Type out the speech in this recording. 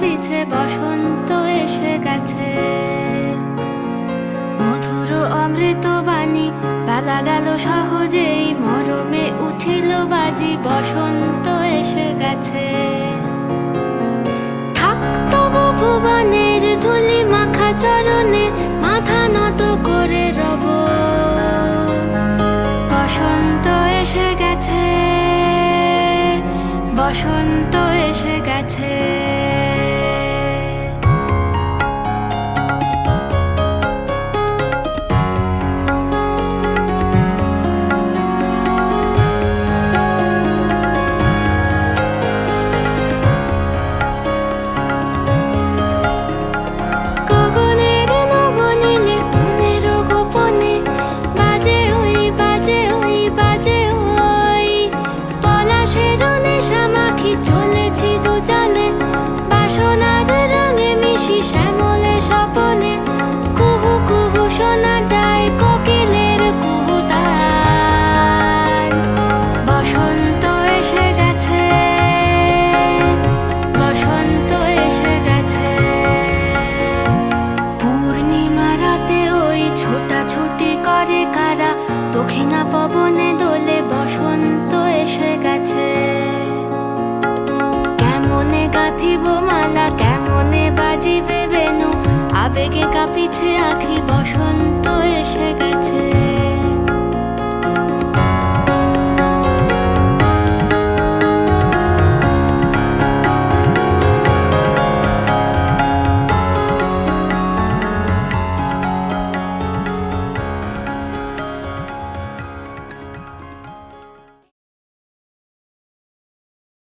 পিছে বসন্ত এসে গেছে। মধুর অমৃত বাণী বেলা গেল সহজেই, মরমে উঠিল বাজি, বসন্ত এসে গেছে। থাক তবু ভুবনের ধুলি মাখা চরণে, মাথা নত করে রব। বসন্ত এসে গেছে, বসন্ত এসে গেছে। গগনের নবনীলে মনের গোপনে বাজে ওই, বাজে ওই, বাজে ওই। পলাশের নেশা মাখি চলেছি দুজনে, বাসনার রঙে মিশি শ্যামলে স্বপনে। কুহু কুহু শোনা যায়